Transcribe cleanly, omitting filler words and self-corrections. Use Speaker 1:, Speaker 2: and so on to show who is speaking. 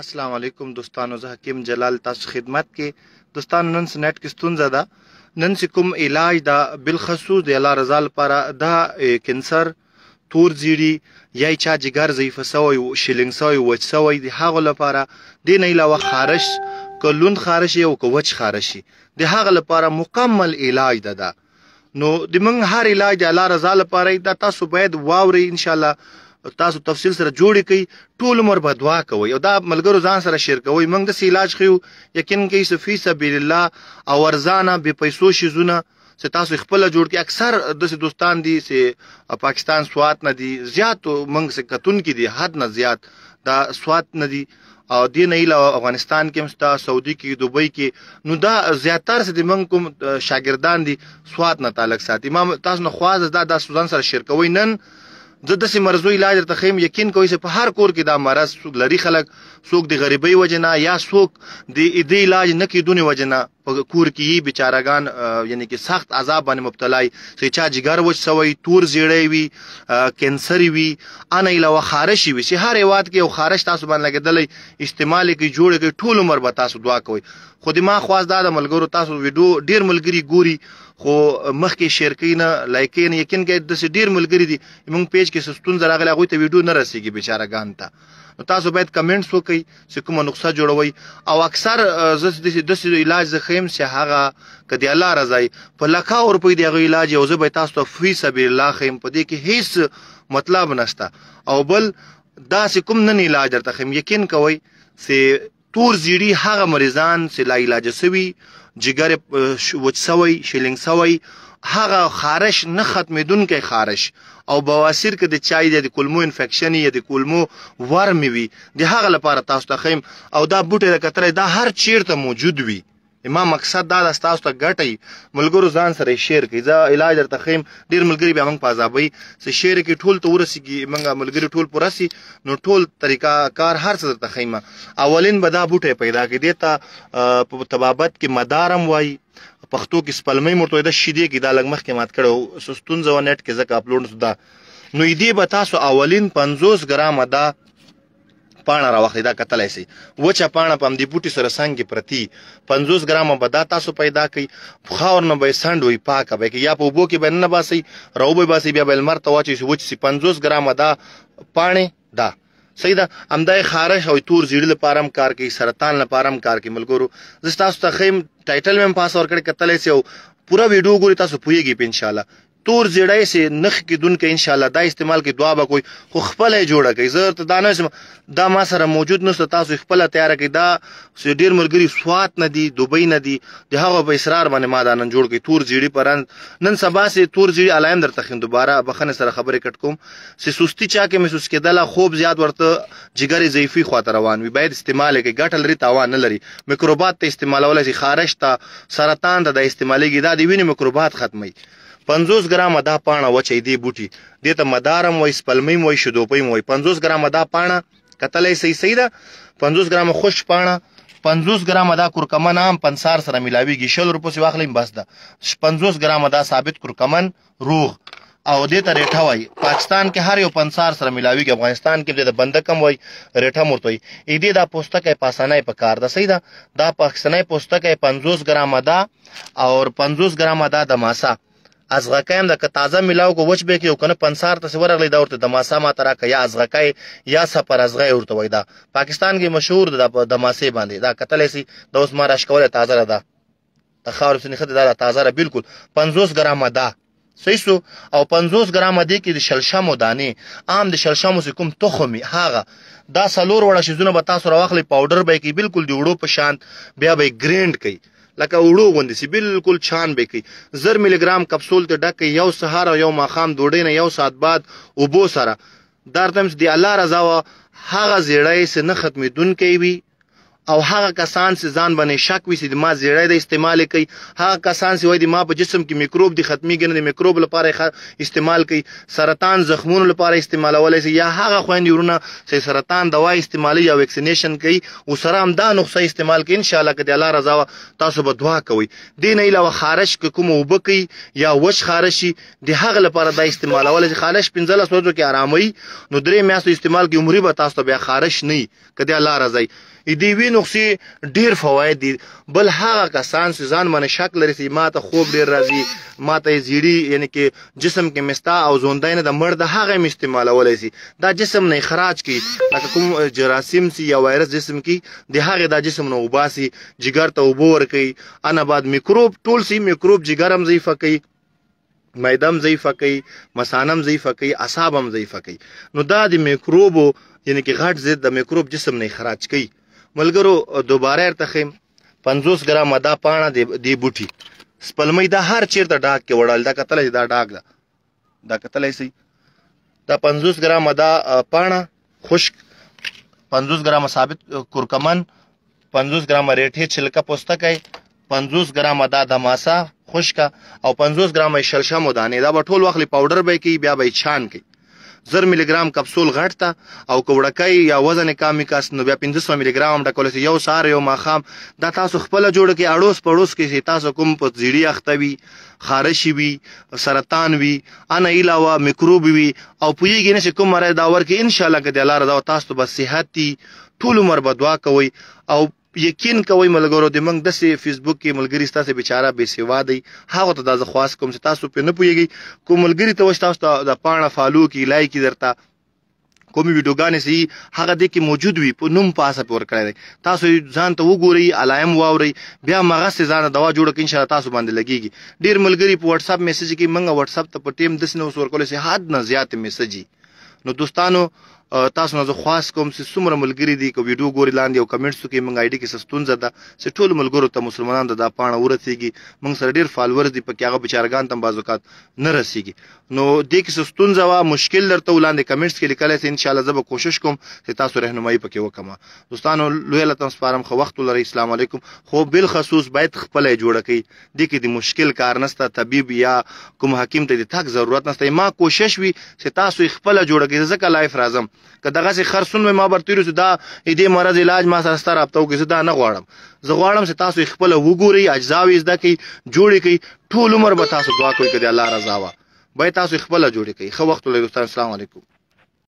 Speaker 1: अस्सलाम वालेकुम दोस्तانو زه حکیم جلال تاسو خدمت کې دوستانو نن سنت کې ستونزه ده نن کوم علاج دا بالخصوص د الله رضا لپاره دا کینسر تور زیړی یا چا جګر ضعیف سوی شیلنګ سوی وچ سوی د هغه لپاره د نه علاوه خارش کلون خارش او کوچ خارشي د هغه لپاره مکمل علاج ده نو د من هر علاج د الله رضا لپاره دا تاسو باید واوري ان شاء الله تاسو تفصیل سره جوړی کوي ټول عمر به دعا کوي او دا ملګرو ځان سره شیر کوي موږ د علاج خو یقین کوي فی سبیل الله او ارزانه به پیسو شیزونه چې تاسو خپل جوړ کی اکثر د دوستان دي چې پاکستان سوات نه دي زیات موږ څخه کتون کی دي حد نه زیات دا سوات نه دي او دی نه له افغانستان کې مستا سعودي کې دوبۍ کې نو دا زیاتره چې موږ کوم شاګردان دي سوات نه تعلق ساتي ما تاسو نه خواز دا سوزان سره شیر کوي نن زه د مرزو علاج تر تخیم یقین کوي چې په هر کور کې دا مرز لري خلک څوک د غریبۍ وجنه یا څوک د دې علاج نه کیدونی وجنه په کور کې بیچارهګان یعنی کې سخت عذاب باندې مبتلا شي چا جګر وچ سوی تور زیړی وي کینسر وي ان علاوه خارش وي چې هر وخت کې او خارش تاسو باندې لګیدل استعمال کې جوړ کې ټول عمر به تاسو دعا کوي خو د ما خواص دا د ملګرو تاسو ویډیو ډیر ملګری ګوري خو مخکې شیر کین لایکین یقین کې د ډیر ملګری دي موږ پیج کې سستون زراغله غوي ته ویډیو نه رسیږي بیچارهګان ته تاسو باید کمنټس وکئ چې کومه نقصه جوړوي او اکثر د علاج زخیم چې هغه کدی الله رضا په لکه او روپۍ دی هغه علاج او زه به تاسو ته فی سبیل الله خیم په دې کې هیڅ مطلب نشته او بل دا چې کوم نن علاج درته خیم یقین کوئ چې تور زیړی هغه مریضان چې لا علاج سوي جګر وچ سوی شیلنګ سوی هغه خارش نه ختمېدونکی خارش او بواسیر کې د چای د کولمو انفیکشن یا د کولمو ورم وي د هغه لپاره تاسو ته خیم او دا بوټي د کتره دا هر چیرته موجود وي ما مقصد دا د تاسو ته ګټي ملګرو ځان سره شیر کوي دا علاج درته خیم ډیر ملګری به موږ پازابي چې شیر کې ټول ته ورسیږي موږ ملګری ټول پرسي نو ټول طریقہ کار هر څه درته خیمه اولین به دا بوټي پیدا کړي دیتا په طبابت کې مدارم وای پښتو کې سپلمې مرته د شیدې کې دا لګ مخ کې مات کړو سستون زو نت کې زکه اپلوډ سودا نو دې به تاسو اولین 50 ګرام دا پاڼه راوخلی دا کتلای شي وچه پاڼه پم دی بوټي سره څنګه پرتی 50 ګرام به دا تاسو پیدا کړئ خاور نه به سند وي پاکه به یا په بو کې به نه باسي روبه باسي بیا بل مرته واچي وچ سي 50 ګرام دا پاڼه دا صحیح ده امدای خارش او تور زیړ لپاره کار کوي سرطان لپاره کار کوي ملګرو زه تاسو ته خیم ټایټل مې پاس اور کړی کتلای شي پورا ویډیو ګوري تاسو پوهیږئ په ان شاء الله تور زیړای سي نخ کې دن کې ان شاء الله دا استعمال کې دعا به کوئی خو خپل جوړه کوي زه ته دانه دا ما سره موجود نو تاسو خپل تیار کوي دا ډیر مرګري سوات نه دي دوبۍ نه دي د هغه په اصرار باندې ما دا نن جوړ کوي تور زیړی پران نن سبا سي تور زیړی علائم درته خین دوباره بخنه سره خبرې کټ کوم سي سستی چا کې محسوس کېدل خوب زیات ورته جګری ضعیفي خاطر روان وي باید استعمال کوي ګټل لري تاوان نه لري میکروبات ته استعمالول شي خارش ته سرطان ته د استعمالي دا دی ویني میکروبات ختمي 50 ګرام دا پاڼه وچې دی بوټي د ته مدارم وای سپلمې وای شدوپې وای 50 ګرام دا پاڼه کتلې صحیح ده 50 ګرام خوش پاڼه 50 ګرام دا کورکمن عام پنسار سره ملاويږي 100 روپۍ واخلیم بس ده 50 ګرام دا ثابت کورکمن روغ او دې ته ریټه وای پاکستان کې هر یو پنسار سره ملاويږي افغانستان کې د بنده کم وای ریټه مرتوي اې دې دا پوستکه پاسانای په کار ده صحیح ده دا پاکستاني پوستکه 50 ګرام دا او 50 ګرام دا د ماسا ازغکایم د تازه ملاو کو وچ به کې کنه پنسار ته ورغلی دا ورته د ماسا ما ترا ک یا ازغکای یا سپر ازغای ورته وای دا پاکستان کې مشهور د ماسې باندې دا کتلې سي د اوس ما راش کوله تازه ده د خاور سنې خد دا تازه بالکل 50 ګرام دا صحیح سو او 50 ګرام دې کې د شلشمو دانې عام د شلشمو کوم تخمي هاغه دا سلور وړه شیزونه به تاسو راوخلی پاوډر به کې بالکل دی وړو په شان بیا به ګریند کوي لکه وړو غوندې سي بالکل چان به کوي 0 ملي ګرام کپسول ته ډک یو سهار او یو ماخام دوډې نه یو ساعت بعد اوبو سره دارتمس دی الله رضا هغه زیړای سه نه ختمېدونکې وي او هغه کسان چې ځان باندې شک وي چې ما زیړی د استعمال کوي، هغه کسان چې وایي د ما په جسم کې میکروب دی ختمیږي نه، د میکروب لپاره استعمال کوي، سرطان زخمونو لپاره استعمالولی شي، یا هغه خویندې ورونه چې سرطان دوا استعمالوي یا ویکسینیشن کوي ورسره هم دا نسخه استعمال کوي، انشاءالله که د الله رضا وه تاسو به دعا کوئ. دې نه علاوه خارش که کومه اوبه کوي یا وچ خارش شي د هغه لپاره دا استعمالولی شي. خارش 15 ورځو کې اراموي، نو 3 میاشتو استعمال کوي، عمري به تاسو ته بیا خارش نه وي که د الله رضا وي. د یوې نسخې ډېر فواید دي. بل هغه کسان چې ځان باندې شک لري چې ما ته خوب ډېر راځي، ما ته زیړي یعنې کې جسم کې مستا او زوندی نه د مړ د هغه هم استعمالولی شي. دا جسم نه اخراج کوي، لکه کوم جراثیم سي یا وایرس جسم کې د هغې دا جسم نه وباسي، جګر ته اوبه ورکوي. انا بعد میکروب ټول سي میکروب جګر هم ضعیفه کوي، معده هم ضعیفه کوي، مثانه هم ضعیفه کوي، اعصاب هم ضعیفه کوي. نو دا د میکروبو یعنې کې غټ ضد د میکروب جسم نه اخراج کوي. ملګرو دوباره ارته خیم 50 ګرامه دا پاڼه دی بوټي سپلمۍ دا هر چیرته ډاګ کې وړل، دا کتلی دا ډاګ ده، دا کتلی سي دا 50 ګرامه دا پاڼه خشک، 50 ګرامه ثابت کورکمن، 50 ګرامه ریټې چھلکه پوستکی، 50 ګرامه دا دماسه خشکه او 50 ګرامه شلشمو دانې. دا به ټول وخت پاوډر به کوي، بیا به چھان کوي. 1000 ملي ګرام کپسول غټ ته او که وړکی یا وزن کامې کس نو بیا 500 ملي ګرام ډکولی شي یو سهار یو ماښام. دا تاسو خپله جوړه کړئ. اړوس پړوس کې چې تاسو کوم په زیړي اخته وي، خارشي وي، سرطان وي، انا علاوه میکروب وي او پوهېږي نه چې کوم مرض دا ورکړي، انشاءالله که د الله رضا تاسو به صحت دي، ټول عمر به دعا کوئ او یقین کوئ ملګرو. د موږ داسې فیسبوک کې ملګري ستاسې بیچاره بې سوا دی، هغو ته دا زه خواست کوم چې تاسو پرې نه پوهېږئ. کوم ملګري ته وایي تاسو ته د پاڼه فالو کړي، لایک کړي، درته کومې ویډیوګانې چې هغه دې کې موجود وي په نوم په اسه پې ورکړی دی، تاسو ځان ته وګورئ، علایم واورئ، بیا مغسې ځان دوا جوړه کړئ، انشاءالله تاسو باندې لګېږي. ډېر ملګري په وټساپ میسج کوي، موږ وټساپ ته په ټیم داسې نه اوس ورکولی چې حد نه زیاتې میسج وي. نو دوستانو تاسو نه زه خواست کوم چې څومره ملګري دي که ویډیو ګوري لاندې یو کمنټس وکړي، موږ آی ډي کې څه ستونزه ده چې ټولو ملګرو ته مسلمانانو ته دا پاڼه ورسېږي. موږ سره ډېر فالورز دي پکې، هغه بیچارګان ته هم بعض اوقات نه رسېږي. نو دې کې څه ستونزه وه، مشکل درته لاندې کمنټس کې لیکلی سئ، انشاءالله زه به کوشش کوم چې تاسو رهنمایي پکې وکړم. دوستانو لوی الله ته سپارم، ښه وخت ولرئ. السلام علیکم. خو بالخصوص باید خپله یې جوړه کړئ، دې کې د مشکل کار نشته، طبیب یا کوم حکیم ته د تګ ضرورت نشته. ما کوشش وي چې تاسو یې خپله جوړه کړئ. ځکه لایف راځم که دغسې خرڅون مې ما برتېرو چې دا دې مرض علاج ما سره ستا رابطه وکړي، زه دا نه غواړم. زه غواړم چې تاسو یې خپله وګورئ، اجزاو یې زده کړئ، جوړې کړئ، ټول عمر به تاسو دعا کوئ که د الله رضا وه. باید تاسو یې خپله جوړې کړئ. ښه وخت ولرئ دوستان. السلام علیکم.